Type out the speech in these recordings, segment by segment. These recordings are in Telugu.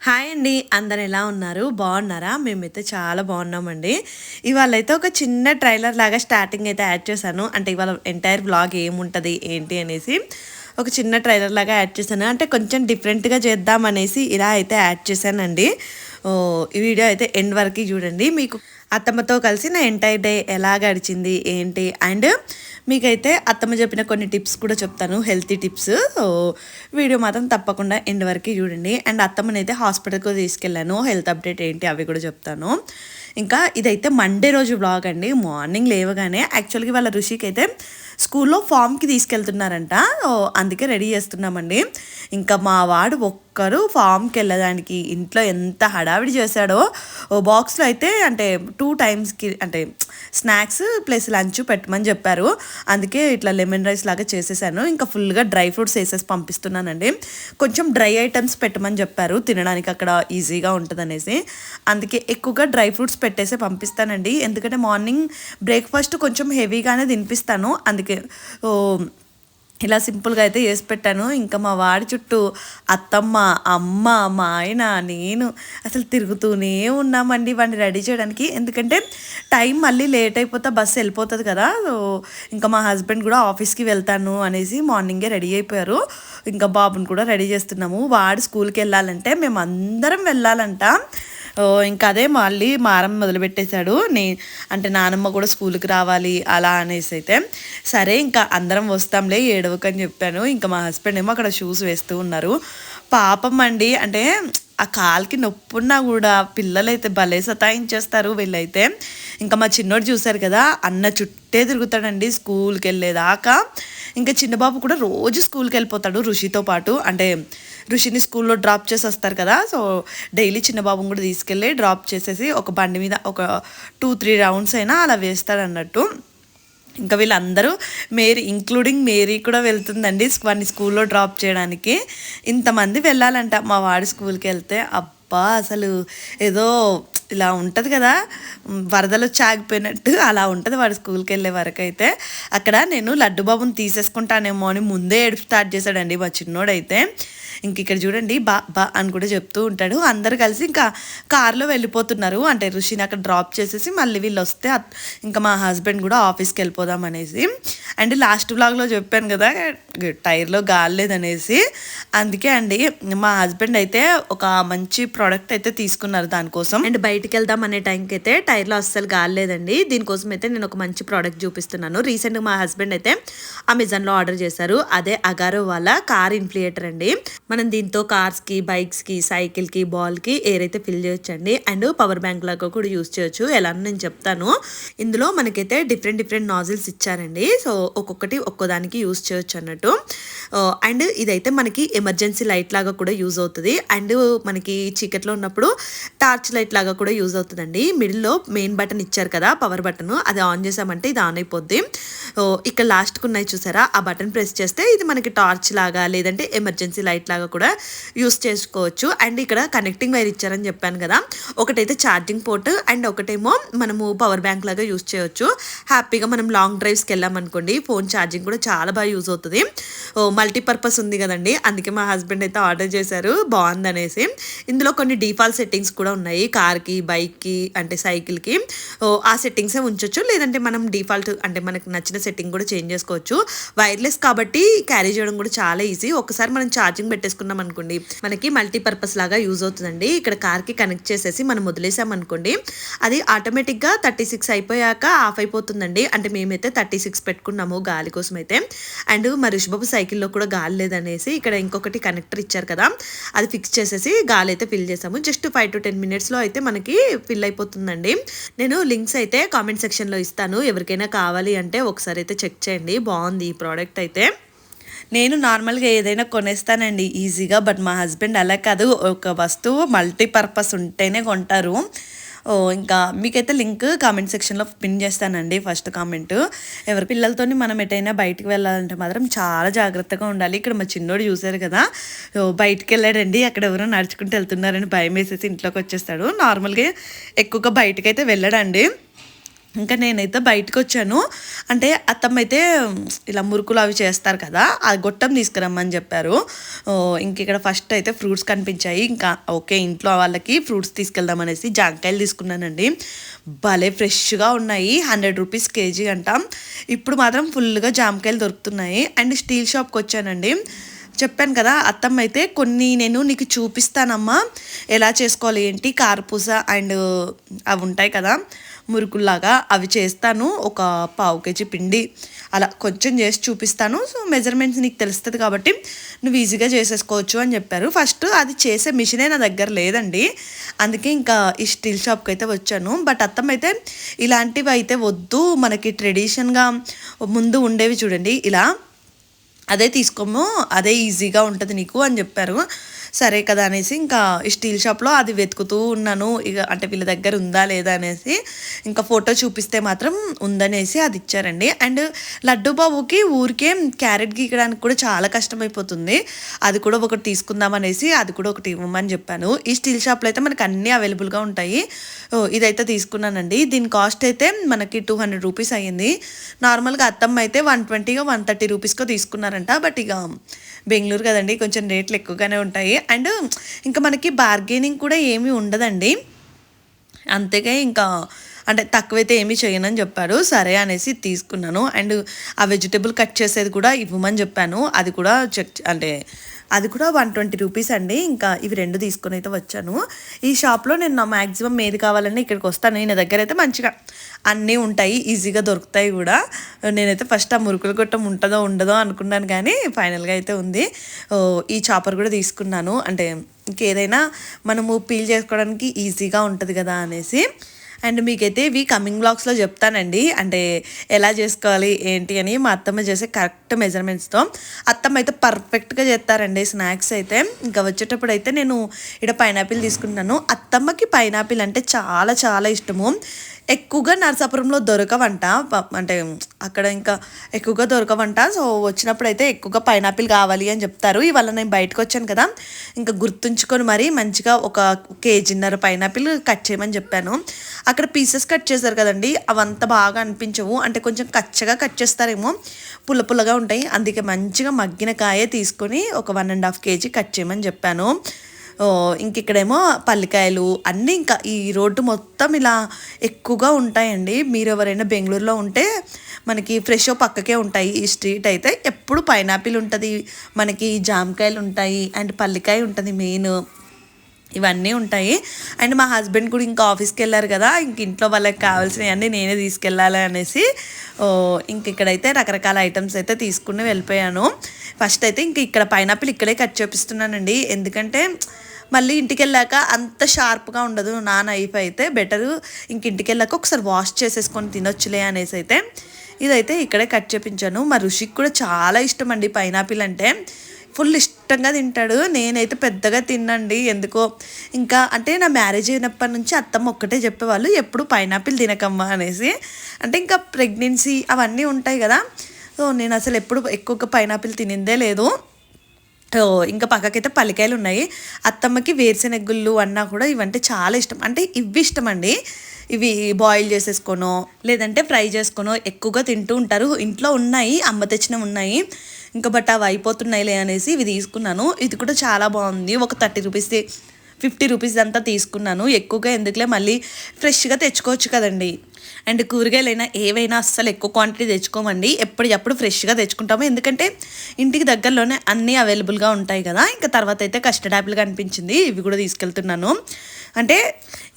హాయ్ అండి. అందరు ఎలా ఉన్నారు? బాగున్నారా? మేమైతే చాలా బాగున్నామండి. ఇవాళైతే ఒక చిన్న ట్రైలర్ లాగా స్టార్టింగ్ అయితే యాడ్ చేశాను. అంటే ఇవాళ ఎంటైర్ వ్లాగ్ ఏముంటది ఏంటి అనేసి ఒక చిన్న ట్రైలర్ లాగా యాడ్ చేశాను. అంటే కొంచెం డిఫరెంట్గా చేద్దామనేసి ఇలా అయితే యాడ్ చేశానండి. ఈ వీడియో అయితే ఎండ్ వరకు చూడండి. మీకు అత్తమ్మతో కలిసి నా ఎంటైర్ డే ఎలా గడిచింది ఏంటి అండ్ మీకైతే అత్తమ్మ చెప్పిన కొన్ని టిప్స్ కూడా చెప్తాను, హెల్తీ టిప్స్. వీడియో మాత్రం తప్పకుండా ఎండ్ వరకు చూడండి. అండ్ అత్తమ్మనైతే హాస్పిటల్కి తీసుకెళ్ళాను, హెల్త్ అప్డేట్ ఏంటి అవి కూడా చెప్తాను. ఇంకా ఇదైతే మండే రోజు బ్లాగ్ అండి. మార్నింగ్ లేవగానే యాక్చువల్గా వాళ్ళ ఋషికి అయితే స్కూల్లో ఫామ్కి తీసుకెళ్తున్నారంట, అందుకే రెడీ చేస్తున్నామండి. ఇంకా మా వాడు ఒక్కరు ఫామ్కి వెళ్ళడానికి ఇంట్లో ఎంత హడావిడి చేశాడో. బాక్స్లో అయితే అంటే 2 టైమ్స్కి అంటే స్నాక్స్ ప్లస్ లంచ్ పెట్టమని చెప్పారు. అందుకే ఇట్లా లెమన్ రైస్ లాగా చేసేసాను. ఇంకా ఫుల్గా డ్రై ఫ్రూట్స్ వేసేసి పంపిస్తున్నానండి. కొంచెం డ్రై ఐటమ్స్ పెట్టమని చెప్పారు తినడానికి, అక్కడ ఈజీగా ఉంటుంది అనేసి. అందుకే ఎక్కువగా డ్రై ఫ్రూట్స్ పెట్టేసి పంపిస్తానండి. ఎందుకంటే మార్నింగ్ బ్రేక్ఫాస్ట్ కొంచెం హెవీగానే తినిపిస్తాను, అందుకే ఇలా సింపుల్గా అయితే చేసి పెట్టాను. ఇంకా మా వాడి చుట్టూ అత్తమ్మ, అమ్మ, మా ఆయన, నేను అసలు తిరుగుతూనే ఉన్నామండి వాడిని రెడీ చేయడానికి. ఎందుకంటే టైం మళ్ళీ లేట్ అయిపోతే బస్సు వెళ్ళిపోతుంది కదా. ఇంకా మా హస్బెండ్ కూడా ఆఫీస్కి వెళ్తాను అనేసి మార్నింగే రెడీ అయిపోయారు. ఇంకా బాబుని కూడా రెడీ చేస్తున్నాము. వాడు స్కూల్కి వెళ్ళాలంటే మేము అందరం వెళ్ళాలంట. ఇంకా అదే మళ్ళీ మారం మొదలుపెట్టేశాడు. అంటే నానమ్మ కూడా స్కూల్కి రావాలి అలా అనేసి అయితే సరే ఇంకా అందరం వస్తాంలే ఏడవకని చెప్పాను. ఇంకా మా హస్బెండ్ ఏమో అక్కడ షూస్ వేస్తూ ఉన్నారు. పాపం అండి, అంటే ఆ కాలుకి నొప్పున్నా కూడా పిల్లలైతే భలే సతాయించేస్తారు వీళ్ళైతే. ఇంకా మా చిన్నోడు చూశారు కదా, అన్న చుట్టే తిరుగుతాడండి స్కూల్కి వెళ్ళేదాకా. ఇంకా చిన్నబాబు కూడా రోజు స్కూల్కి వెళ్ళిపోతాడు ఋషితో పాటు. అంటే ఋషిని స్కూల్లో డ్రాప్ చేసి వస్తారు కదా, సో డైలీ చిన్నబాబుని కూడా తీసుకెళ్ళి డ్రాప్ చేసేసి ఒక బండి మీద ఒక 2-3 రౌండ్స్ అయినా అలా వేస్తాడు అన్నట్టు. ఇంకా వీళ్ళందరూ ఇంక్లూడింగ్ మేరీ కూడా వెళ్తుందండి వాడిని స్కూల్లో డ్రాప్ చేయడానికి. ఇంతమంది వెళ్ళాలంట మా వాడి స్కూల్కి వెళ్తే. అబ్బా అసలు ఏదో ఇలా ఉంటుంది కదా, వరదలు ఆగిపోయినట్టు అలా ఉంటుంది వాడు స్కూల్కి వెళ్ళే వరకు అయితే. అక్కడ నేను లడ్డు బాబుని తీసేసుకుంటానేమో అని ముందే ఏడుపు స్టార్ట్ చేశాడండి మా చిన్నోడైతే. ఇంక ఇక్కడ చూడండి బా బా అని కూడా చెప్తూ ఉంటాడు. అందరు కలిసి ఇంకా కార్లో వెళ్ళిపోతున్నారు. అంటే ఋషిని అక్కడ డ్రాప్ చేసేసి మళ్ళీ వీళ్ళు వస్తే ఇంకా మా హస్బెండ్ కూడా ఆఫీస్కి వెళ్ళిపోదాం అనేసి. అండ్ లాస్ట్ వ్లాగ్లో చెప్పాను కదా టైర్లో గాలేదనేసి, అందుకే అండి మా హస్బెండ్ అయితే ఒక మంచి ప్రోడక్ట్ అయితే తీసుకున్నారు దానికోసం. అండ్ బయటికి వెళ్దాం అనే టైంకి అయితే టైర్లో అస్సలు గాలేదండి. దీనికోసం అయితే నేను ఒక మంచి ప్రోడక్ట్ చూపిస్తున్నాను. రీసెంట్గా మా హస్బెండ్ అయితే అమెజాన్లో ఆర్డర్ చేశారు. అదే అగారో వాళ్ళ కార్ ఇన్ఫ్లియేటర్ అండి. మనం దీంతో కార్స్కి, బైక్స్కి, సైకిల్కి, బాల్కి ఎయిర్ అయితే ఫిల్ చేయొచ్చండి. అండ్ పవర్ బ్యాంక్ లాగా కూడా యూజ్ చేయొచ్చు. ఎలా నేను చెప్తాను. ఇందులో మనకైతే డిఫరెంట్ నాజిల్స్ ఇచ్చారండి. సో ఒక్కొక్కటి ఒక్కోదానికి యూజ్ చేయొచ్చు అన్నట్టు. అండ్ ఇదైతే మనకి ఎమర్జెన్సీ లైట్ లాగా కూడా యూజ్ అవుతుంది. అండ్ మనకి చీకట్లో ఉన్నప్పుడు టార్చ్ లైట్ లాగా కూడా యూజ్ అవుతుందండి. మిడిల్లో మెయిన్ బటన్ ఇచ్చారు కదా, పవర్ బటన్, అది ఆన్ చేసామంటే ఇది ఆన్ అయిపోద్ది. ఇక్కడ లాస్ట్కి ఉన్నాయి చూసారా, ఆ బటన్ ప్రెస్ చేస్తే ఇది మనకి టార్చ్ లాగా లేదంటే ఎమర్జెన్సీ లైట్ లాగా కూడా యూస్ చేసుకోవచ్చు. అండ్ ఇక్కడ కనెక్టింగ్ వైర్ ఇచ్చారని చెప్పాను కదా, ఒకటైతే ఛార్జింగ్ పోర్ట్ అండ్ ఒకటేమో మనము పవర్ బ్యాంక్ లాగా యూస్ చేయొచ్చు. హ్యాపీగా మనం లాంగ్ డ్రైవ్స్కి వెళ్ళామనుకోండి ఫోన్ ఛార్జింగ్ కూడా చాలా బాగా యూజ్ అవుతుంది. మల్టీపర్పస్ ఉంది కదండి, అందుకే మా హస్బెండ్ అయితే ఆర్డర్ చేశారు బాగుందనేసి. ఇందులో కొన్ని డిఫాల్ట్ సెట్టింగ్స్ కూడా ఉన్నాయి, కార్కి, బైక్కి అంటే సైకిల్కి. ఆ సెట్టింగ్సే ఉంచవచ్చు, లేదంటే మనం డిఫాల్ట్ అంటే మనకు నచ్చిన సెట్టింగ్ కూడా చేంజ్ చేసుకోవచ్చు. వైర్లెస్ కాబట్టి క్యారీ చేయడం కూడా చాలా ఈజీ. ఒకసారి మనం ఛార్జింగ్ పెట్టేసుకున్నాం అనుకోండి మనకి మల్టీపర్పస్ లాగా యూజ్ అవుతుందండి. ఇక్కడ కార్కి కనెక్ట్ చేసేసి మనం వదిలేసామనుకోండి అది ఆటోమేటిక్గా 36 అయిపోయాక ఆఫ్ అయిపోతుందండి. అంటే మేమైతే 36 పెట్టుకున్నాము గాలి కోసం అయితే. అండ్ మా ఋషిబాబు సైకిల్లో కూడా గాలి లేదనేసి ఇక్కడ ఇంకొకటి కనెక్టర్ ఇచ్చారు కదా, అది ఫిక్స్ చేసేసి గాలి అయితే ఫిల్ చేసాము. జస్ట్ 5 to 10 minutesలో అయితే మనకి ఫిల్ అయిపోతుందండి. నేను లింక్స్ అయితే కామెంట్ సెక్షన్లో ఇస్తాను, ఎవరికైనా కావాలి అంటే ఒకసారి అయితే చెక్ చేయండి. బాగుంది ఈ ప్రోడక్ట్ అయితే. నేను నార్మల్గా ఏదైనా కొనేస్తానండి ఈజీగా, బట్ మా హస్బెండ్ అలా కాదు, ఒక వస్తువు మల్టీపర్పస్ ఉంటేనే కొంటారు. ఇంకా మీకైతే లింక్ కామెంట్ సెక్షన్లో పిన్ చేస్తానండి. ఫస్ట్ కామెంట్, ఎవరి పిల్లలతోని మనం ఎటైనా బయటికి వెళ్ళాలంటే మాత్రం చాలా జాగ్రత్తగా ఉండాలి. ఇక్కడ మా చిన్నోడు చూశారు కదా, బయటికి వెళ్ళాడండి, అక్కడ ఎవరో నడుచుకుంటూ వెళ్తున్నారని భయం వేసేసి ఇంట్లోకి వచ్చేస్తాడు. నార్మల్గా ఎక్కువగా బయటకైతే వెళ్ళడండి. ఇంకా నేనైతే బయటకొచ్చాను. అంటే అత్తమ్మయితే ఇలా మురుకులు అవి చేస్తారు కదా! ఆ గొట్టం తీసుకురమ్మని చెప్పారు. ఇంకిక్కడ ఫస్ట్ అయితే ఫ్రూట్స్ కనిపించాయి. ఇంకా ఓకే. ఇంట్లో వాళ్ళకి ఫ్రూట్స్ తీసుకెళ్దామనేసి జాంకాయలు తీసుకున్నానండి. భలే ఫ్రెష్‌గా ఉన్నాయి. 100 రూపీస్ కేజీ అంట. ఇప్పుడు మాత్రం ఫుల్‌గా జామకాయలు దొరుకుతున్నాయి. అండ్ స్టీల్ షాప్‌కొచ్చానండి. చెప్పాను కదా! అత్తమ్మయితే కొన్ని నేను నీకు చూపిస్తానమ్మా ఎలా చేసుకోవాలి ఏంటి కారపూస అండ్ అవి ఉంటాయి కదా! మురుకుల్లాగా అవి చేస్తాను. ఒక పావు కేజీ పిండి అలా కొంచెం చేసి చూపిస్తాను. సో మెజర్మెంట్స్ నీకు తెలుస్తుంది కాబట్టి నువ్వు ఈజీగా చేసేసుకోవచ్చు అని చెప్పారు. ఫస్ట్ అది చేసే మిషనే నా దగ్గర లేదండి. అందుకే ఇంకా ఈ స్టీల్ షాప్కి అయితే వచ్చాను. బట్ అత్తమ్మ అయితే ఇలాంటివి అయితే వద్దు, మనకి ట్రెడిషన్గా ముందు ఉండేవి చూడండి ఇలా అదే తీసుకోము, అదే ఈజీగా ఉంటుంది నీకు అని చెప్పారు. సరే కదా అనేసి ఇంకా ఈ స్టీల్ షాప్లో అది వెతుకుతూ ఉన్నాను. ఇక అంటే వీళ్ళ దగ్గర ఉందా లేదా అనేసి ఇంకా ఫోటో చూపిస్తే మాత్రం ఉందనేసి అది ఇచ్చారండి. అండ్ లడ్డు బాబుకి ఊరికే క్యారెట్ గీకడానికి కూడా చాలా కష్టమైపోతుంది. అది కూడా ఒకటి తీసుకుందామనేసి అది కూడా ఒకటి ఇవ్వమని చెప్పాను. ఈ స్టీల్ షాప్లో అయితే మనకు అన్నీ అవైలబుల్గా ఉంటాయి. ఇదైతే తీసుకున్నానండి. దీని కాస్ట్ అయితే మనకి 200 రూపీస్ అయ్యింది. నార్మల్గా అత్తమ్మ అయితే 120 130 రూపీస్కో తీసుకున్నారంట. బట్ ఇక బెంగళూరు కదండి, కొంచెం రేట్లు ఎక్కువగానే ఉంటాయి. అండ్ ఇంకా మనకి బార్గెనింగ్ కూడా ఏమీ ఉండదండి. అంతేగా ఇంకా అంటే తక్కువైతే ఏమీ చేయనని చెప్పారు. సరే అనేసి తీసుకున్నాను. అండ్ ఆ వెజిటేబుల్ కట్ చేసేది కూడా ఇవ్వమని చెప్పాను. అది కూడా అంటే అది కూడా 120 రూపీస్ అండి. ఇంకా ఇవి 2 తీసుకొని అయితే వచ్చాను. ఈ షాప్లో నేను నా మ్యాక్సిమం ఏది కావాలని ఇక్కడికి వస్తాను. నా దగ్గర అయితే మంచిగా అన్నీ ఉంటాయి, ఈజీగా దొరుకుతాయి కూడా. నేనైతే ఫస్ట్ ఆ మురుకుల గొట్టం ఉంటుందో ఉండదో అనుకున్నాను, కానీ ఫైనల్గా అయితే ఉంది. ఈ చాపర్ కూడా తీసుకున్నాను. అంటే ఇంకేదైనా మనము పీల్ చేసుకోవడానికి ఈజీగా ఉంటుంది కదా అనేసి. అండ్ మీకైతే ఇవి కమింగ్ బ్లాగ్స్లో చెప్తానండి, అంటే ఎలా చేసుకోవాలి ఏంటి అని. మా అత్తమ్మ చేసే కరెక్ట్ మెజర్మెంట్స్తో. అత్తమ్మ అయితే పర్ఫెక్ట్గా చేస్తారండి స్నాక్స్ అయితే. ఇంకా వచ్చేటప్పుడు అయితే నేను ఇక్కడ పైనాపిల్ తీసుకుంటున్నాను. అత్తమ్మకి పైనాపిల్ అంటే చాలా చాలా ఇష్టము. ఎక్కువగా నరసాపురంలో దొరకవంట, అంటే అక్కడ ఇంకా ఎక్కువగా దొరకవంట. సో వచ్చినప్పుడు అయితే ఎక్కువగా పైనాపిల్ కావాలి అని చెప్తారు. ఇవాళ నేను బయటకు వచ్చాను కదా, ఇంకా గుర్తుంచుకొని మరి మంచిగా ఒక కేజీన్నర పైనాపిల్ కట్ చేయమని చెప్పాను. అక్కడ పీసెస్ కట్ చేశారు కదండి, అవంతా బాగా అనిపించవు. అంటే కొంచెం కచ్చగా కట్ చేస్తారేమో, పుల్ల పుల్లగా ఉంటాయి. అందుకే మంచిగా మగ్గిన కాయే తీసుకొని ఒక 1.5 కేజీ కట్ చేయమని చెప్పాను. ఇంకిక్కడేమో పల్లికాయలు అన్నీ ఇంకా ఈ రోడ్డు మొత్తం ఇలా ఎక్కువగా ఉంటాయండి. మీరు ఎవరైనా బెంగళూరులో ఉంటే మనకి ఫ్రెష్ పక్కకే ఉంటాయి. ఈ స్ట్రీట్ అయితే ఎప్పుడు పైనాపిల్ ఉంటుంది, మనకి జామకాయలు ఉంటాయి, అండ్ పల్లికాయ ఉంటుంది మెయిన్, ఇవన్నీ ఉంటాయి. అండ్ మా హస్బెండ్ కూడా ఇంకా ఆఫీస్కి వెళ్ళారు కదా, ఇంక ఇంట్లో వాళ్ళకి కావాల్సినవన్నీ నేనే తీసుకెళ్ళాలి అనేసి ఇక్కడైతే రకరకాల ఐటమ్స్ అయితే తీసుకుని వెళ్ళిపోయాను. ఫస్ట్ అయితే ఇక్కడ పైనాపిల్ ఇక్కడే కట్ చేపిస్తున్నానండి, ఎందుకంటే మళ్ళీ ఇంటికి వెళ్ళాక అంత షార్ప్గా ఉండదు. నా నైఫ్ అయితే బెటరు, ఇంటికి వెళ్ళాక ఒకసారి వాష్ చేసేసుకొని తినొచ్చులే అనేసి అయితే ఇదైతే ఇక్కడే కట్ చేపించాను. మా రుషికి కూడా చాలా ఇష్టం అండి పైనాపిల్ అంటే, ఫుల్ ఇష్టంగా తింటాడు. నేనైతే పెద్దగా తిన్నండి ఎందుకో. ఇంకా అంటే నా మ్యారేజ్ అయినప్పటి నుంచి అత్తమ్మ ఒక్కటే చెప్పేవాళ్ళు, ఎప్పుడు పైనాపిల్ తినకమ్మా అనేసి. అంటే ఇంకా ప్రెగ్నెన్సీ అవన్నీ ఉంటాయి కదా, సో నేను అసలు ఎప్పుడు ఎక్కువగా పైనాపిల్ తినిందే లేదు. ఇంకా పక్కకైతే పల్లికాయలు ఉన్నాయి. అత్తమ్మకి వేరుశెనగుళ్ళు అన్నా కూడా ఇవంటే చాలా ఇష్టం. అంటే ఇవి ఇష్టం అండి, ఇవి బాయిల్ చేసేసుకోనో లేదంటే ఫ్రై చేసుకోనో ఎక్కువగా తింటూ ఉంటారు. ఇంట్లో ఉన్నాయి, అమ్మ తెచ్చినవి ఉన్నాయి ఇంకా, బట్ అవి అయిపోతున్నాయిలే అనేసి ఇవి తీసుకున్నాను. ఇది కూడా చాలా బాగుంది. ఒక 30 రూపీస్ 50 రూపీస్ అంతా తీసుకున్నాను. ఎక్కువగా ఎందుకులే, మళ్ళీ ఫ్రెష్గా తెచ్చుకోవచ్చు కదండి. అండ్ కూరగాయలైనా ఏవైనా అస్సలు ఎక్కువ క్వాంటిటీ తెచ్చుకోమండి, ఎప్పటికప్పుడు ఫ్రెష్గా తెచ్చుకుంటాము. ఎందుకంటే ఇంటికి దగ్గరలోనే అన్నీ అవైలబుల్గా ఉంటాయి కదా. ఇంకా తర్వాత అయితే కస్టర్డ్ యాపిల్ కనిపించింది, ఇవి కూడా తీసుకెళ్తున్నాను. అంటే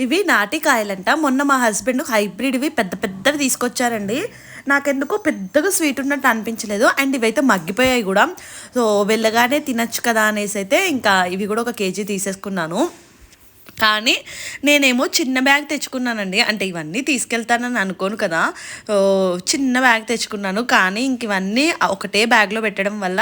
ఇవి నాటి కాయలంట. మొన్న మా హస్బెండ్ హైబ్రిడ్వి పెద్ద పెద్దవి తీసుకొచ్చారండి. నాకెందుకో పెద్దగా స్వీట్ ఉన్నట్టు అనిపించలేదు. అండ్ ఇవైతే మగ్గిపోయాయి కూడా, సో వెళ్ళగానే తినచ్చు కదా అనేసి అయితే ఇంకా ఇవి కూడా ఒక కేజీ తీసేసుకున్నాను. కానీ నేనేమో చిన్న బ్యాగ్ తెచ్చుకున్నానండి, అంటే ఇవన్నీ తీసుకెళ్తానని అనుకోను కదా, చిన్న బ్యాగ్ తెచ్చుకున్నాను. కానీ ఇంక ఇవన్నీ ఒకటే బ్యాగ్లో పెట్టడం వల్ల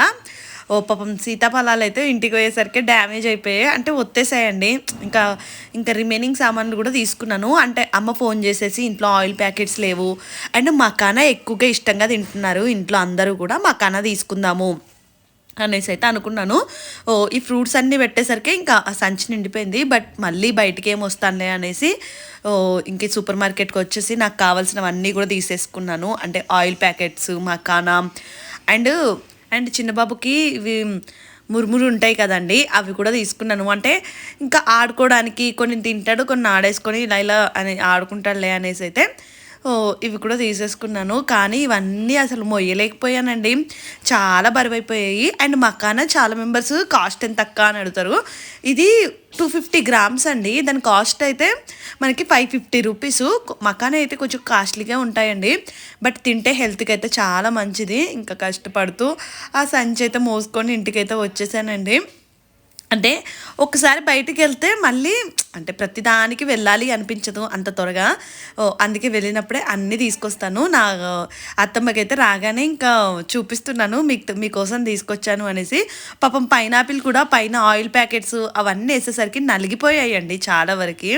పాపం సీతాఫలాలు అయితే ఇంటికి పోయేసరికి డ్యామేజ్ అయిపోయాయి, అంటే ఒత్తేసాయండి. ఇంకా రిమైనింగ్ సామాన్లు కూడా తీసుకున్నాను. అంటే అమ్మ ఫోన్ చేసేసి ఇంట్లో ఆయిల్ ప్యాకెట్స్ లేవు, అండ్ మకానా ఎక్కువగా ఇష్టంగా తింటున్నారు ఇంట్లో అందరూ కూడా, మకానా తీసుకుందాము అనేసి అయితే అనుకున్నాను. ఈ ఫ్రూట్స్ అన్నీ పెట్టేసరికి ఇంకా ఆ సంచి నిండిపోయింది. బట్ మళ్ళీ బయటికి ఏమి వస్తానులే అనేసి ఇంక సూపర్ మార్కెట్కి వచ్చేసి నాకు కావాల్సినవన్నీ కూడా తీసేసుకున్నాను. అంటే oil packets, makhana and and చిన్న బాబుకి ఇవి మురుమురు ఉంటాయి కదండి, అవి కూడా తీసుకున్నాను. అంటే ఇంకా ఆడుకోవడానికి కొన్ని తింటాడు, కొన్ని ఆడేసుకొని ఇలా ఇలా అని ఆడుకుంటాడులే అనేసి అయితే ఇవి కూడా తీసేసుకున్నాను. కానీ ఇవన్నీ అసలు మొయ్యలేకపోయానండి, చాలా బరువైపోయాయి. అండ్ మకానా చాలా మెంబర్స్ కాస్ట్ ఎంత తక్కువ అని అడుగుతారు. ఇది 250 గ్రామ్స్ అండి, దాని కాస్ట్ అయితే మనకి 550 రూపీస్. మకానా అయితే కొంచెం కాస్ట్లీగా ఉంటాయండి, బట్ తింటే హెల్త్కి అయితే చాలా మంచిది. ఇంకా కష్టపడుతూ ఆ సంచి అయితే మోసుకొని ఇంటికైతే వచ్చేసానండి. అంటే ఒకసారి బయటికి వెళ్తే మళ్ళీ అంటే ప్రతిదానికి వెళ్ళాలి అనిపించదు అంత త్వరగా. అందుకే వెళ్ళినప్పుడే అన్నీ తీసుకొస్తాను. నా అత్తమ్మకైతే రాగానే ఇంకా చూపిస్తున్నాను, మీకోసం తీసుకొచ్చాను అనేసి. పాపం పైనాపిల్ కూడా పైన ఆయిల్ ప్యాకెట్స్ అవన్నీ వేసేసరికి నలిగిపోయాయండి చాలా వరకు.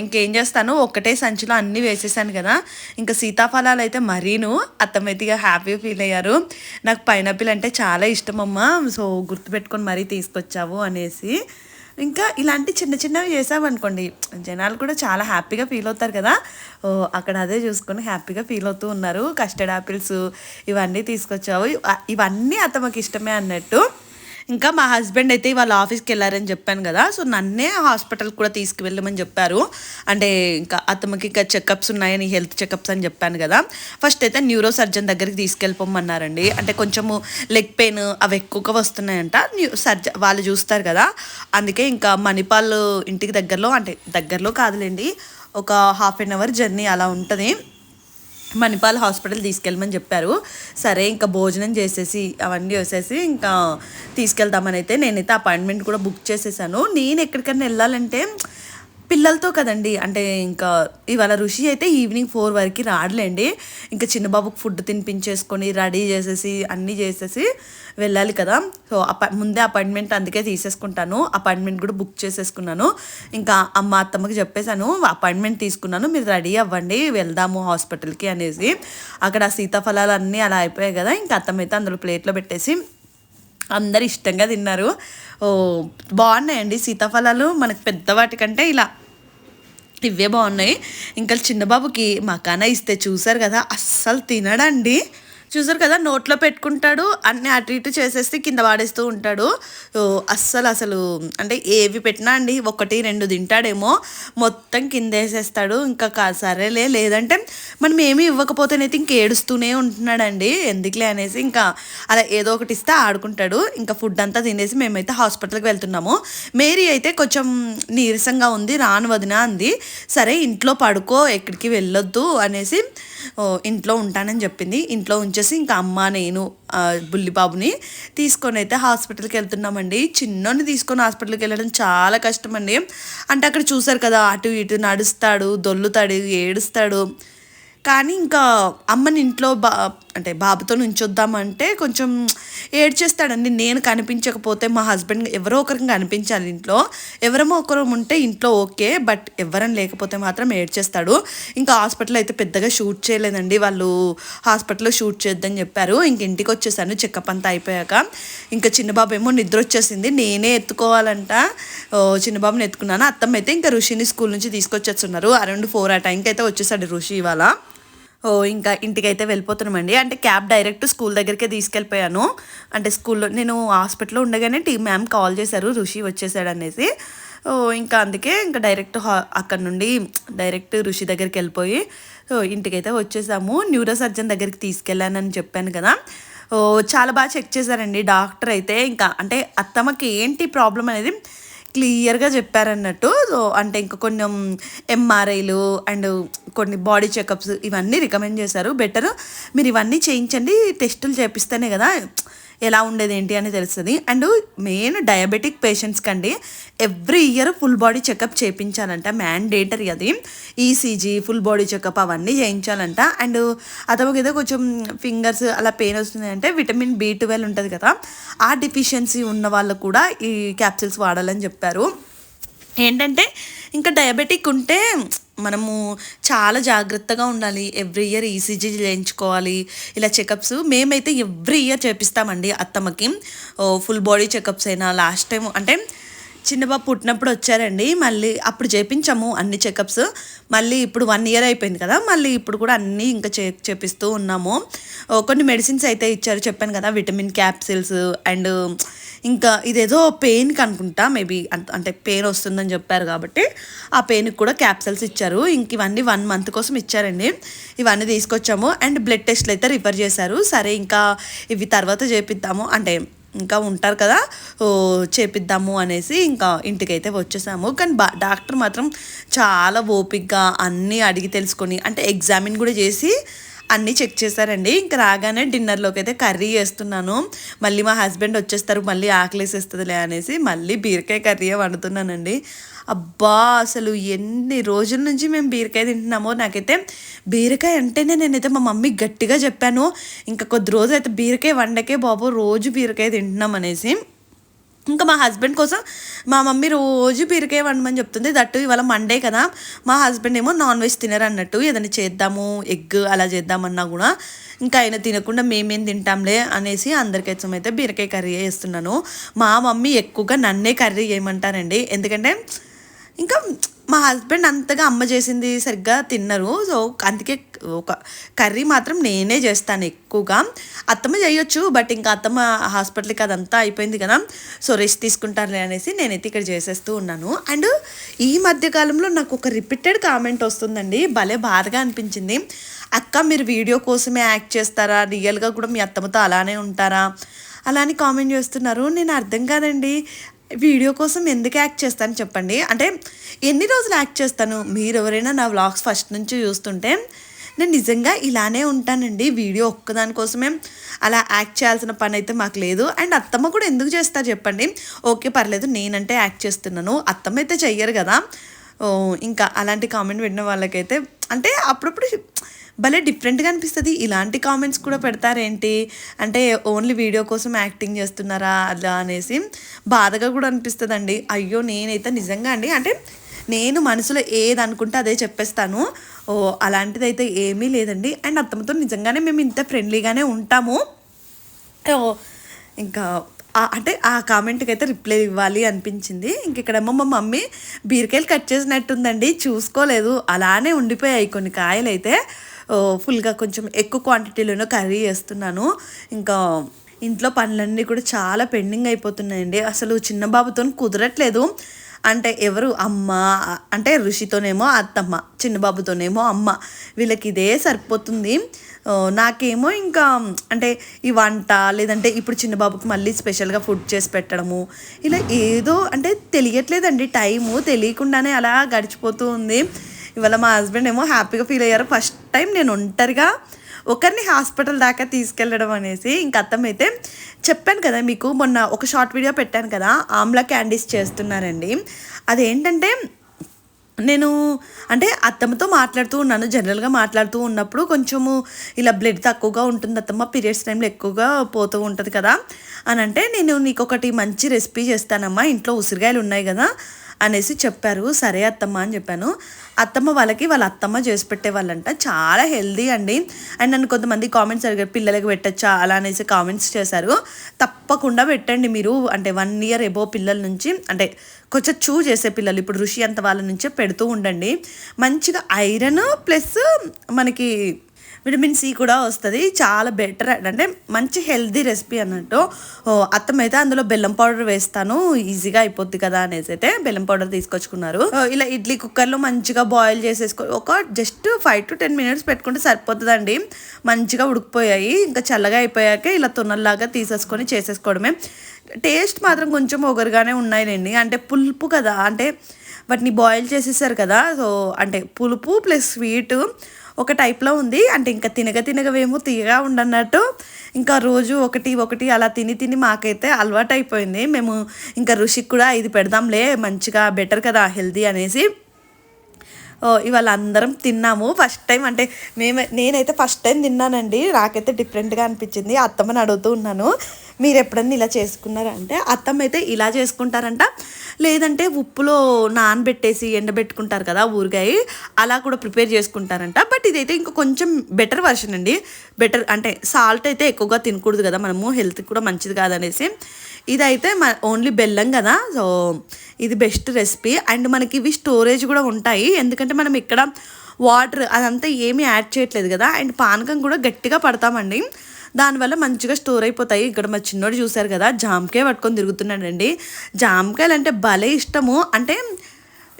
ఇంకేం చేస్తాను, ఒక్కటే సంచిలో అన్నీ వేసేసాను కదా. ఇంకా సీతాఫలాలు అయితే మరీను అత్తమైతిగా హ్యాపీగా ఫీల్ అయ్యారు. నాకు పైనాపిల్ అంటే చాలా ఇష్టం అమ్మ, సో గుర్తుపెట్టుకొని మరీ తీసుకొచ్చావు అనేసి. ఇంకా ఇలాంటి చిన్న చిన్నవి చేసామనుకోండి, జనాలు కూడా చాలా హ్యాపీగా ఫీల్ అవుతారు కదా. అక్కడ అదే చూసుకొని హ్యాపీగా ఫీల్ అవుతూ ఉన్నారు. కస్టర్డ్ యాపిల్స్ ఇవన్నీ తీసుకొచ్చావు, ఇవన్నీ అత్తమ్మకి ఇష్టమే అన్నట్టు. ఇంకా మా హస్బెండ్ అయితే వాళ్ళ ఆఫీస్కి వెళ్ళారని చెప్పాను కదా, సో నన్నే హాస్పిటల్కి కూడా తీసుకువెళ్ళమని చెప్పారు. అంటే ఇంకా అతనికి ఇంకా చెకప్స్ ఉన్నాయని, హెల్త్ చెకప్స్ అని చెప్పాను కదా. ఫస్ట్ అయితే న్యూరో సర్జన్ దగ్గరికి తీసుకెళ్ళిపోమన్నారండి. అంటే కొంచెము లెగ్ పెయిన్ అవి ఎక్కువగా వస్తున్నాయంట, వాళ్ళు చూస్తారు కదా. అందుకే ఇంకా మణిపాల్ ఇంటికి దగ్గరలో, అంటే దగ్గరలో కాదులేండి, ఒక ½ అన్ అవర్ జర్నీ అలా ఉంటుంది, మణిపాల్ హాస్పిటల్ తీసుకెళ్ళమని చెప్పారు. సరే ఇంకా భోజనం చేసేసి అవన్నీ వేసేసి ఇంకా తీసుకెళ్తామని అయితే నేనైతే అపాయింట్మెంట్ కూడా బుక్ చేసేసాను. నేను ఎక్కడికైనా వెళ్ళాలంటే పిల్లలతో కదండి, అంటే ఇంకా ఇవాళ ఋషి అయితే ఈవినింగ్ 4 వరకు రాడలేండి. ఇంకా చిన్నబాబుకి ఫుడ్ తినిపించేసుకొని రెడీ చేసేసి అన్నీ చేసేసి వెళ్ళాలి కదా. సో ముందే అపాయింట్మెంట్ అందుకే తీసేసుకుంటాను, అపాయింట్మెంట్ కూడా బుక్ చేసేసుకున్నాను. ఇంకా అత్తమ్మకి చెప్పేశాను, అపాయింట్మెంట్ తీసుకున్నాను, మీరు రెడీ అవ్వండి వెళ్దాము హాస్పిటల్కి అనేసి. అక్కడ సీతాఫలాలు అన్నీ అలా అయిపోయాయి కదా. ఇంకా అత్తమైతే అందులో ప్లేట్లో పెట్టేసి అందరు ఇష్టంగా తిన్నారు. బాగున్నాయండి సీతాఫలాలు, మనకు పెద్దవాటి కంటే ఇలా ఇవే బాగున్నాయి. ఇంకా చిన్నబాబుకి మకానా ఇస్తే చూసారు కదా, అస్సలు తినడండి. చూసారు కదా, నోట్లో పెట్టుకుంటాడు, అన్నీ అటు ఇటు చేసేసి కింద వాడేస్తూ ఉంటాడు. అసలు అంటే ఏవి పెట్టినా అండి 1, 2 తింటాడేమో, మొత్తం కింద వేసేస్తాడు. ఇంకా సరేలే, లేదంటే మనం ఏమీ ఇవ్వకపోతేనైతే ఇంక ఏడుస్తూనే ఉంటున్నాడండి, ఎందుకులే అనేసి ఇంకా అలా ఏదో ఒకటి ఇస్తే ఆడుకుంటాడు. ఇంకా ఫుడ్ అంతా తినేసి మేమైతే హాస్పిటల్కి వెళ్తున్నాము. మేరీ అయితే కొంచెం నీరసంగా ఉంది, రాను వదిన అంది. సరే ఇంట్లో పడుకో, ఎక్కడికి వెళ్ళొద్దు అనేసి ఇంట్లో ఉంటానని చెప్పింది. ఇంట్లో ఉంచేసి ఇంకా అమ్మ నేను బుల్లిబాబుని తీసుకొని అయితే హాస్పిటల్కి వెళ్తున్నామండి. చిన్నోని తీసుకొని హాస్పిటల్కి వెళ్ళడం చాలా కష్టం అండి. అంటే అక్కడ చూసారు కదా, అటు ఇటు నడుస్తాడు, దొల్లుతాడు, ఏడుస్తాడు. కానీ ఇంకా అమ్మని ఇంట్లో అంటే బాబుతో నుంచొద్దామంటే కొంచెం ఏడ్చేస్తాడండి. నేను కనిపించకపోతే మా హస్బెండ్ ఎవరో ఒకరికి కనిపించాలి ఇంట్లో, ఎవరమో ఒకరు ఉంటే ఇంట్లో ఓకే, బట్ ఎవరని లేకపోతే మాత్రం ఏడ్చేస్తాడు. ఇంకా హాస్పిటల్ అయితే పెద్దగా షూట్ చేయలేదండి, వాళ్ళు హాస్పిటల్లో షూట్ చేద్దని చెప్పారు. ఇంక ఇంటికి వచ్చేసాను చెకప్ అంతా అయిపోయాక. ఇంకా చిన్నబాబు ఏమో నిద్ర వచ్చేసింది, నేనే ఎత్తుకోవాలంట. చిన్నబాబుని ఎత్తుకున్నాను. అత్తమ్మ అయితే ఇంకా ఋషిని స్కూల్ నుంచి తీసుకొచ్చేస్తున్నారు. అరౌండ్ 4 ఆ టైంకి అయితే వచ్చేసాడు ఋషి ఇవాళ. ఇంకా ఇంటికైతే వెళ్ళిపోతున్నామండి. అంటే క్యాబ్ డైరెక్ట్ స్కూల్ దగ్గరికే తీసుకెళ్ళిపోయాను. అంటే స్కూల్లో నేను హాస్పిటల్లో ఉండగానే మ్యామ్ కాల్ చేశారు ఋషి వచ్చేసాడు అనేసి. ఇంకా అందుకే ఇంకా డైరెక్ట్ అక్కడ నుండి డైరెక్ట్ ఋషి దగ్గరికి వెళ్ళిపోయి ఇంటికైతే వచ్చేసాము. న్యూరో సర్జన్ దగ్గరికి తీసుకెళ్ళానని చెప్పాను కదా. చాలా బాగా చెక్ చేశారండి డాక్టర్ అయితే. ఇంకా అంటే అత్తమ్మకి ఏంటి ప్రాబ్లం అనేది క్లియర్గా చెప్పారన్నట్టు. సో అంటే ఇంకా కొన్ని ఎంఆర్ఐలు అండ్ కొన్ని బాడీ చెకప్స్ ఇవన్నీ రికమెండ్ చేశారు. బెటర్ మీరు ఇవన్నీ చేయించండి, టెస్టులు చేపిస్తేనే కదా ఎలా ఉండేది ఏంటి అని తెలుస్తుంది. అండ్ మెయిన్ డయాబెటిక్ పేషెంట్స్ కండి every year full body checkup చేయించాలంట, మ్యాండేటరీ అది. ఈసీజీ, ఫుల్ బాడీ చెకప్ అవన్నీ చేయించాలంట. అండ్ అతనికి ఏదో కొంచెం ఫింగర్స్ అలా పెయిన్ వస్తున్నాయంటే విటమిన్ B12 ఉంటుంది కదా, ఆ డెఫిషియన్సీ ఉన్న వాళ్ళు కూడా ఈ క్యాప్సిల్స్ వాడాలని చెప్పారు. ఏంటంటే ఇంకా డయాబెటిక్ ఉంటే మనము చాలా జాగ్రత్తగా ఉండాలి. ఎవ్రీ ఇయర్ ఈసీజీ చేయించుకోవాలి. ఇలా చెకప్స్ మేమైతే ఎవ్రీ ఇయర్ చేపిస్తామండి అత్తమ్మకి. ఫుల్ బాడీ చెకప్స్ అయినా లాస్ట్ టైం అంటే చిన్న బాబు పుట్టినప్పుడు వచ్చారండి. మళ్ళీ అప్పుడు చేపించాము అన్ని చెకప్స్. మళ్ళీ ఇప్పుడు 1 ఇయర్ అయిపోయింది కదా, మళ్ళీ ఇప్పుడు కూడా అన్నీ ఇంకా చేపిస్తూ ఉన్నాము. కొన్ని మెడిసిన్స్ అయితే ఇచ్చారు, చెప్పాను కదా, విటమిన్ క్యాప్సిల్స్ అండ్ ఇంకా ఇదేదో పెయిన్కి అనుకుంటా మేబీ, అంటే పెయిన్ వస్తుందని చెప్పారు కాబట్టి ఆ పెయిన్కి కూడా క్యాప్సిల్స్ ఇచ్చారు. ఇంక ఇవన్నీ 1 మంత్ కోసం ఇచ్చారండి. ఇవన్నీ తీసుకొచ్చాము అండ్ బ్లడ్ టెస్ట్లు అయితే రిఫర్ చేశారు. సరే ఇంకా ఇవి తర్వాత చేపిద్దాము, అంటే ఇంకా ఉంటారు కదా, చేపిద్దాము అనేసి ఇంకా ఇంటికైతే వచ్చేసాము. కానీ డాక్టర్ మాత్రం చాలా ఓపిక్గా అన్నీ అడిగి తెలుసుకొని అంటే ఎగ్జామిన్ కూడా చేసి అన్నీ చెక్ చేశారండి. ఇంకా రాగానే డిన్నర్లోకి అయితే కర్రీ చేస్తున్నాను. మళ్ళీ మా హస్బెండ్ వచ్చేస్తారు, మళ్ళీ ఆకలేసేస్తుందిలే అనేసి మళ్ళీ బీరకాయ కర్రీ వండుతున్నానండి. అబ్బా అసలు ఎన్ని రోజుల నుంచి మేము బీరకాయ తింటున్నామో. నాకైతే బీరకాయ అంటేనే నేనైతే మా మమ్మీ గట్టిగా చెప్పాను, ఇంకా కొద్ది రోజు అయితే బీరకాయ వండకే బాబు, రోజు బీరకాయ తింటున్నాం అనేసి. ఇంకా మా హస్బెండ్ కోసం మా మమ్మీ రోజు బీరకాయ వండమని చెప్తుంది. దట్టు ఇవాళ మండే కదా, మా హస్బెండ్ ఏమో నాన్ వెజ్ తినరు అన్నట్టు. ఏదైనా చేద్దాము, ఎగ్ అలా చేద్దామన్నా కూడా ఇంకా ఆయన తినకుండా మేమేం తింటాంలే అనేసి అందరికైతే అయితే బీరకాయ కర్రీ చేస్తున్నాను. మా మమ్మీ ఎక్కువగా నన్నే కర్రీ చేయమంటారండి, ఎందుకంటే ఇంకా మా హస్బెండ్ అంతగా అమ్మ చేసింది సరిగ్గా తిన్నరు. సో అందుకే ఒక కర్రీ మాత్రం నేనే చేస్తాను ఎక్కువగా. అత్తమ్మ చేయొచ్చు, బట్ ఇంకా అత్తమ్మ హాస్పిటల్కి అదంతా అయిపోయింది కదా, సో రెస్ట్ తీసుకుంటారులే అనేసి నేనైతే ఇక్కడ చేసేస్తూ ఉన్నాను. అండ్ ఈ మధ్యకాలంలో నాకు ఒక రిపీటెడ్ కామెంట్ వస్తుందండి, భలే బాధగా అనిపించింది. అక్క మీరు వీడియో కోసమే యాక్ట్ చేస్తారా, రియల్గా కూడా మీ అత్తమ్మతో అలానే ఉంటారా అలా అని కామెంట్ చేస్తున్నారు. నేను అర్థం కాదండి, వీడియో కోసం ఎందుకు యాక్ట్ చేస్తాను చెప్పండి. అంటే ఎన్ని రోజులు యాక్ట్ చేస్తాను? మీరు ఎవరైనా నా వ్లాగ్స్ ఫస్ట్ నుంచి చూస్తుంటే నేను నిజంగా ఇలానే ఉంటానండి. వీడియో ఒక్కదానికోసమే అలా యాక్ట్ చేయాల్సిన పని అయితే మాకు లేదు. అండ్ అత్తమ్మ కూడా ఎందుకు చేస్తారు చెప్పండి? ఓకే పర్లేదు, నేనంటే యాక్ట్ చేస్తున్నాను, అత్తమ్మ అయితే చెయ్యరు కదా. ఇంకా అలాంటి కామెంట్ పెట్టిన వాళ్ళకైతే అంటే అప్పుడప్పుడు భలే డిఫరెంట్గా అనిపిస్తుంది. ఇలాంటి కామెంట్స్ కూడా పెడతారేంటి, అంటే ఓన్లీ వీడియో కోసం యాక్టింగ్ చేస్తున్నారా అలా అనేసి బాధగా కూడా అనిపిస్తుందండి. అయ్యో నేనైతే నిజంగా అండి, అంటే నేను మనసులో ఏది అనుకుంటే అదే చెప్పేస్తాను. అలాంటిది అయితే ఏమీ లేదండి. అండ్ అత్తమ్మతో నిజంగానే మేము ఇంత ఫ్రెండ్లీగానే ఉంటాము. ఇంకా అంటే ఆ కామెంట్కి అయితే రిప్లై ఇవ్వాలి అనిపించింది. ఇంక ఇక్కడేమో మా మమ్మీ బీరకాయలు కట్ చేసినట్టుందండి, చూసుకోలేదు, అలానే ఉండిపోయాయి కొన్ని కాయలు అయితే. ఫుల్గా కొంచెం ఎక్కువ క్వాంటిటీలోనే కర్రీ చేస్తున్నాను. ఇంకా ఇంట్లో పనులన్నీ కూడా చాలా పెండింగ్ అయిపోతున్నాయండి. అసలు చిన్న బాబుతో కుదరట్లేదు. అంటే ఎవరు అమ్మ, అంటే ఋషితోనేమో అత్తమ్మ, చిన్నబాబుతోనేమో అమ్మ, వీళ్ళకి ఇదే సరిపోతుంది. నాకేమో ఇంకా అంటే ఈ వంట, లేదంటే ఇప్పుడు చిన్నబాబుకి మళ్ళీ స్పెషల్గా ఫుడ్ చేసి పెట్టడము, ఇలా ఏదో అంటే తెలియట్లేదండి, టైము తెలియకుండానే అలా గడిచిపోతూ ఉంది. ఇవాళ మా హస్బెండ్ ఏమో హ్యాపీగా ఫీల్ అయ్యారు, ఫస్ట్ టైం నేను ఒంటరిగా ఒకరిని హాస్పిటల్ దాకా తీసుకెళ్ళడం అనేసి. ఇంక అత్తమ్మ అయితే చెప్పాను కదా మీకు, మొన్న ఒక షార్ట్ వీడియో పెట్టాను కదా, ఆమ్లా క్యాండీస్ చేస్తున్నారండి. అదేంటంటే నేను అంటే అత్తమ్మతో మాట్లాడుతూ ఉన్నాను, జనరల్గా మాట్లాడుతూ ఉన్నప్పుడు కొంచెము ఇలా బ్లడ్ తక్కువగా ఉంటుంది అత్తమ్మ, పీరియడ్స్ టైంలో ఎక్కువగా పోతూ ఉంటుంది కదా అని అంటే, నేను నీకు ఒకటి మంచి రెసిపీ చేస్తానమ్మా, ఇంట్లో ఉసిరికాయలు ఉన్నాయి కదా అనేసి చెప్పారు. సరే అత్తమ్మ అని చెప్పాను. అత్తమ్మ వాళ్ళకి వాళ్ళ అత్తమ్మ చేసి పెట్టేవాళ్ళంట, చాలా హెల్దీ అండి. అండ్ నన్ను కొంతమంది కామెంట్స్ అడిగారు, పిల్లలకి పెట్టచ్చా అలా అనేసి కామెంట్స్ చేశారు. తప్పకుండా పెట్టండి మీరు, అంటే 1 ఇయర్ ఎబో పిల్లల నుంచి, అంటే కొంచెం చేసే పిల్లలు, ఇప్పుడు ఋషి అంత వాళ్ళ నుంచే పెడుతూ ఉండండి. మంచిగా ఐరన్ ప్లస్ మనకి విటమిన్ సి కూడా వస్తుంది, చాలా బెటర్, అంటే మంచి హెల్దీ రెసిపీ అన్నట్టు. అత్తమ్మ అయితే అందులో బెల్లం పౌడర్ వేస్తాను, ఈజీగా అయిపోద్ది కదా అనేసి అయితే బెల్లం పౌడర్ తీసుకొచ్చుకున్నారు. ఇలా ఇడ్లీ కుక్కర్లో మంచిగా బాయిల్ చేసేసుకో, ఒక జస్ట్ 5 to 10 minutes పెట్టుకుంటే సరిపోతుందండి. మంచిగా ఉడికిపోయాయి, ఇంకా చల్లగా అయిపోయాక ఇలా తున్నల్లాగా తీసేసుకొని చేసేసుకోవడమే. టేస్ట్ మాత్రం కొంచెం ఒగరుగానే ఉన్నాయిలేండి, అంటే పులుపు కదా, అంటే వాటిని బాయిల్ చేసేసారు కదా, సో అంటే పులుపు ప్లస్ స్వీట్ ఒక టైప్లో ఉంది. అంటే ఇంకా తినగవేమో తీయగా ఉండన్నట్టు, ఇంకా రోజు ఒకటి అలా తిని మాకైతే అలవాటు అయిపోయింది. మేము ఇంకా ఋషికి కూడా ఇది పెడదాంలే, మంచిగా బెటర్ కదా హెల్దీ అనేసి ఇవాళ అందరం తిన్నాము ఫస్ట్ టైం. అంటే నేనైతే ఫస్ట్ టైం తిన్నానండి. నాకైతే డిఫరెంట్గా అనిపించింది. అత్తమ్మని అడుగుతూ ఉన్నాను, మీరు ఎప్పుడన్నా ఇలా చేసుకున్నారా అంటే, అత్తమ్మ అయితే ఇలా చేసుకుంటారంట, లేదంటే ఉప్పులో నానబెట్టేసి ఎండబెట్టుకుంటారు కదా ఊరగాయ, అలా కూడా ప్రిపేర్ చేసుకుంటారంట. బట్ ఇదైతే ఇంకా కొంచెం బెటర్ వర్షన్ అండి. బెటర్ అంటే సాల్ట్ అయితే ఎక్కువగా తినకూడదు కదా మనము, హెల్త్కి కూడా మంచిది కాదనేసి. ఇదైతే ఓన్లీ బెల్లం కదా, సో ఇది బెస్ట్ రెసిపీ. అండ్ మనకి ఇవి స్టోరేజ్ కూడా ఉంటాయి, ఎందుకంటే మనం ఇక్కడ వాటర్ అదంతా ఏమీ యాడ్ చేయట్లేదు కదా. అండ్ పానకం కూడా గట్టిగా పడతామండి, దానివల్ల మంచిగా స్టోర్ అయిపోతాయి. ఇక్కడ మా చిన్నోడు చూశారు కదా, జామకాయ పట్టుకొని తిరుగుతున్నాడండి. జామకాయలు అంటే భలే ఇష్టము. అంటే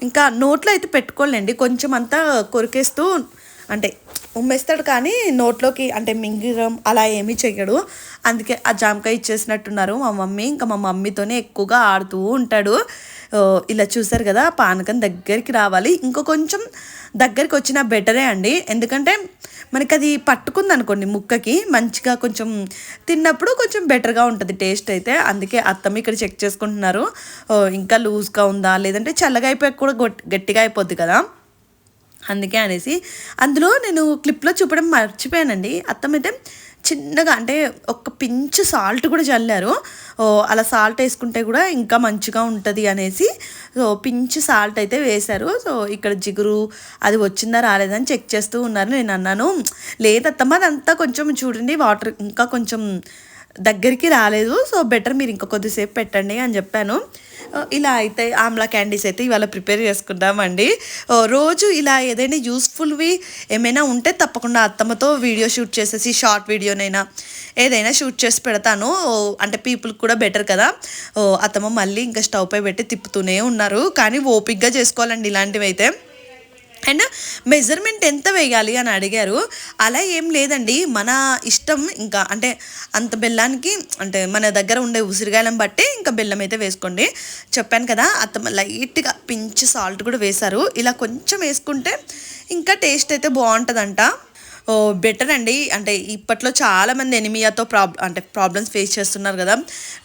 ఇంకా నోట్లో అయితే పెట్టుకోలేండి, కొంచెం అంతా కొరికేస్తూ అంటే ఉమ్మేస్తాడు, కానీ నోట్లోకి అంటే మింగిరం అలా ఏమీ చెయ్యడు. అందుకే ఆ జామకాయ ఇచ్చేసినట్టున్నారు మా మమ్మీ. ఇంకా మా మమ్మీతోనే ఎక్కువగా ఆడుతూ ఉంటాడు. ఇలా చూసారు కదా, పానకం దగ్గరికి రావాలి, ఇంకో కొంచెం దగ్గరికి వచ్చినా బెటరే అండి. ఎందుకంటే మనకి అది పట్టుకుంది అనుకోండి ముక్కకి, మంచిగా కొంచెం తిన్నప్పుడు కొంచెం బెటర్గా ఉంటుంది టేస్ట్ అయితే. అందుకే అత్తమ్మ ఇక్కడ చెక్ చేసుకుంటున్నారు, ఇంకా లూజ్గా ఉందా, లేదంటే చల్లగా అయిపోయాక కూడా గట్టిగా అయిపోద్ది కదా, అందుకే అనేసి. అందులో నేను క్లిప్లో చూపడం మర్చిపోయానండి, అత్తమైతే చిన్నగా అంటే ఒక పించ్ సాల్ట్ కూడా చల్లారు. అలా సాల్ట్ వేసుకుంటే కూడా ఇంకా మంచిగా ఉంటుంది అనేసి సో పించ్ సాల్ట్ అయితే వేశారు. సో ఇక్కడ జిగురు అది వచ్చిందా రాలేదని చెక్ చేస్తూ ఉన్నారు. నేను అన్నాను, లేదత్తమ్మ అదంతా కొంచెం చూడండి వాటర్ ఇంకా కొంచెం దగ్గరికి రాలేదు, సో బెటర్ మీరు ఇంకా కొద్దిసేపు పెట్టండి అని చెప్పాను. ఇలా అయితే ఆమ్లా క్యాండీస్ అయితే ఇవాళ ప్రిపేర్ చేసుకుందామండి. రోజు ఇలా ఏదైనా యూస్ఫుల్వి ఏమైనా ఉంటే తప్పకుండా అత్తమ్మతో వీడియో షూట్ చేసేసి, షార్ట్ వీడియోనైనా ఏదైనా షూట్ చేసి పెడతాను. అంటే పీపుల్కి కూడా బెటర్ కదా. అత్తమ్మ మళ్ళీ ఇంకా స్టవ్ పై పెట్టి తిప్పుతూనే ఉన్నారు, కానీ ఓపిక్గా చేసుకోవాలండి ఇలాంటివి అయితే. అండ్ మెజర్మెంట్ ఎంత వేయాలి అని అడిగారు, అలా ఏం లేదండి, మన ఇష్టం. ఇంకా అంటే అంత బెల్లానికి అంటే మన దగ్గర ఉండే ఉసిరికాయలను బట్టి ఇంకా బెల్లం అయితే వేసుకోండి. చెప్పాను కదా, అత్తమ్మ లైట్గా పించ్ సాల్ట్ కూడా వేశారు. ఇలా కొంచెం వేసుకుంటే ఇంకా టేస్ట్ అయితే బాగుంటుందంట. బెటర్ అండి. అంటే ఇప్పట్లో చాలామంది ఎనిమియాతో ప్రాబ్లమ్స్ ఫేస్ చేస్తున్నారు కదా,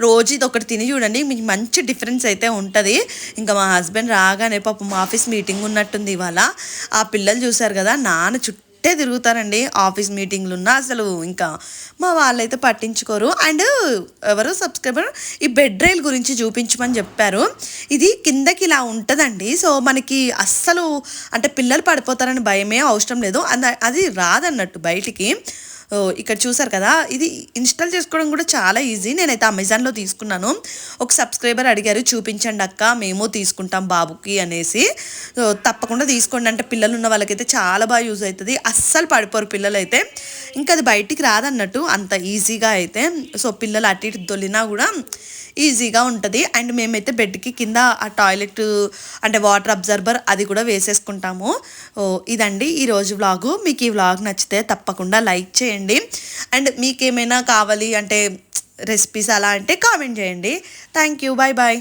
రోజు ఇది ఒకటి తిని చూడండి, మీకు మంచి డిఫరెన్స్ అయితే ఉంటుంది. ఇంకా మా హస్బెండ్ రాగానే పాపం ఆఫీస్ మీటింగ్ ఉన్నట్టుంది ఇవాళ, ఆ పిల్లలు చూశారు కదా, నాన్న చుట్టూ తిరుగుతారండి ఆఫీస్ మీటింగ్లు ఉన్నా, అసలు ఇంకా మా వాళ్ళైతే పట్టించుకోరు. అండ్ ఎవరో సబ్స్క్రైబర్ ఈ బెడ్ రైల్ గురించి చూపించమని చెప్పారు. ఇది కిందకి ఇలా ఉంటుందండి, సో మనకి అస్సలు అంటే పిల్లలు పడిపోతారని భయమే అవసరం లేదు, అది రాదన్నట్టు బయటికి. ఇక్కడ చూసారు కదా, ఇది ఇన్స్టాల్ చేసుకోవడం కూడా చాలా ఈజీ. నేనైతే అమెజాన్లో తీసుకున్నాను. ఒక సబ్స్క్రైబర్ అడిగారు, చూపించండి అక్క మేము తీసుకుంటాం బాబుకి అనేసి. తప్పకుండా తీసుకోండి, అంటే పిల్లలు ఉన్న వాళ్ళకైతే చాలా బాగా యూజ్ అవుతుంది, అస్సలు పడిపోరు పిల్లలు అయితే. ఇంకా అది బయటికి రాదన్నట్టు అంత ఈజీగా అయితే. సో పిల్లలు అటు ఇటు దొల్లినా కూడా ఈజీగా ఉంటుంది. అండ్ మేమైతే బెడ్కి కింద ఆ టాయిలెట్ అంటే వాటర్ అబ్జర్బర్ అది కూడా వేసేసుకుంటాము. ఇదండి ఈరోజు వ్లాగు. మీకు ఈ వ్లాగ్ నచ్చితే తప్పకుండా లైక్ చేయండి. అండ్ మీకేమైనా కావాలి అంటే రెసిపీస్ అలా అంటే కామెంట్ చేయండి. Thank you, bye bye.